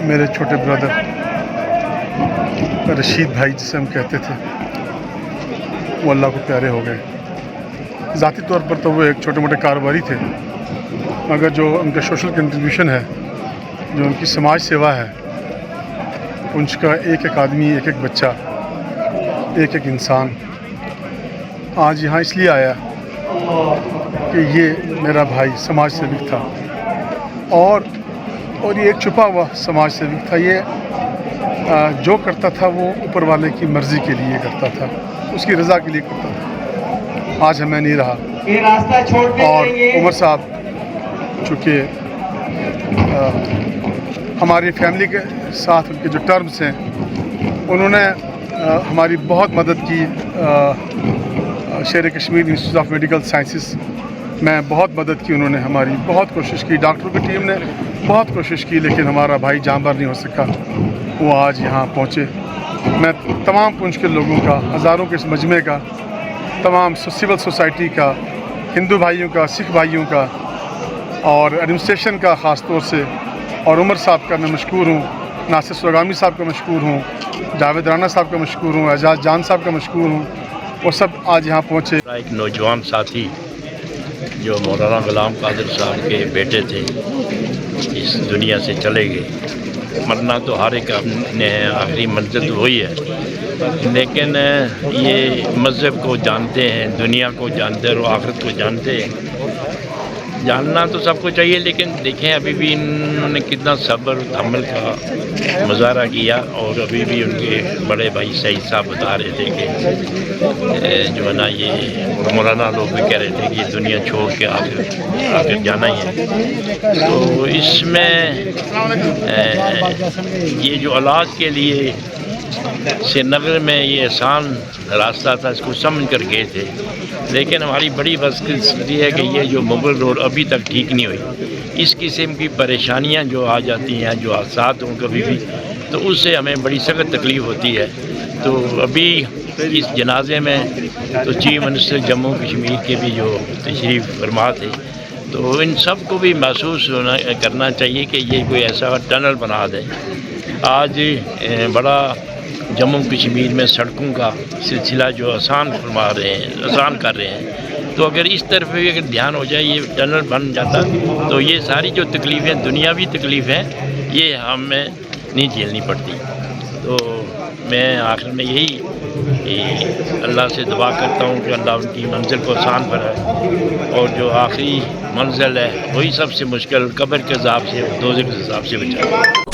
میرے چھوٹے برادر رشید بھائی جسے ہم کہتے تھے، وہ اللہ کو پیارے ہو گئے۔ ذاتی طور پر تو وہ ایک چھوٹے موٹے کاروباری تھے، مگر جو ان کا سوشل کنٹریبیوشن ہے، جو ان کی سماج سیوا ہے، ان کا ایک ایک آدمی، ایک ایک بچہ، ایک ایک انسان آج یہاں اس لیے آیا کہ یہ میرا بھائی سماج سیوک تھا، اور یہ ایک چھپا ہوا سماج سیوک تھا۔ یہ جو کرتا تھا وہ اوپر والے کی مرضی کے لیے کرتا تھا، اس کی رضا کے لیے کرتا تھا۔ آج ہمیں نہیں رہا، اور عمر صاحب چونکہ ہماری فیملی کے ساتھ ان کے جو ٹرمز ہیں، انہوں نے ہماری بہت مدد کی۔ شیر Kashmir institute of medical sciences میں بہت مدد کی انہوں نے، ہماری بہت کوشش کی، ڈاکٹروں کی ٹیم نے بہت کوشش کی، لیکن ہمارا بھائی جاں بحق نہیں ہو سکا۔ وہ آج یہاں پہنچے۔ میں تمام پنچ کے لوگوں کا، ہزاروں کے اس مجمع کا، تمام سول سوسائٹی کا، ہندو بھائیوں کا، سکھ بھائیوں کا، اور ایڈمنسٹریشن کا خاص طور سے، اور عمر صاحب کا میں مشکور ہوں، ناصر سوگامی صاحب کا مشکور ہوں، جاوید رانا صاحب کا مشکور ہوں، اعجاز جان صاحب کا مشکور ہوں۔ وہ سب آج یہاں پہنچے۔ ایک نوجوان ساتھی جو مولانا غلام قادر صاحب کے بیٹے تھے، اس دنیا سے چلے گئے۔ مرنا تو ہر ایک نے آخری منزل وہی ہے، لیکن یہ مذہب کو جانتے ہیں، دنیا کو جانتے ہیں، اور آخرت کو جانتے ہیں۔ جاننا تو سب کو چاہیے، لیکن دیکھیں ابھی بھی انہوں نے کتنا صبر و تحمل کا مظاہرہ کیا، اور ابھی بھی ان کے بڑے بھائی سعید صاحب بتا رہے تھے کہ جو ہے نا، یہ مولانا لوگ بھی کہہ رہے تھے کہ دنیا چھوڑ کے آخر جانا ہی ہے۔ تو اس میں یہ جو اولاد کے لیے سری نگر میں یہ آسان راستہ تھا، اس کو سمجھ کر گئے تھے، لیکن ہماری بڑی بدقسمتی ہے کہ یہ جو مغل روڈ ابھی تک ٹھیک نہیں ہوئی۔ اس قسم کی پریشانیاں جو آ جاتی ہیں، جو حادثات ہوں کبھی بھی، تو اس سے ہمیں بڑی سخت تکلیف ہوتی ہے۔ تو ابھی اس جنازے میں تو چیف منسٹر جموں کشمیر کے بھی جو تشریف فرما تھے، تو ان سب کو بھی محسوس کرنا چاہیے کہ یہ کوئی ایسا ٹنل بنا دے۔ آج بڑا جموں کشمیر میں سڑکوں کا سلسلہ جو آسان کر رہے ہیں، تو اگر اس طرف بھی اگر دھیان ہو جائے، یہ ٹنل بن جاتا، تو یہ ساری جو تکلیفیں، دنیاوی تکلیفیں، یہ ہمیں نہیں جھیلنی پڑتی۔ تو میں آخر میں یہی اللہ سے دعا کرتا ہوں کہ اللہ ان کی منزل کو آسان بنائے، اور جو آخری منزل ہے وہی سب سے مشکل، قبر کے عذاب سے، دوزخ کے عذاب سے بچائے۔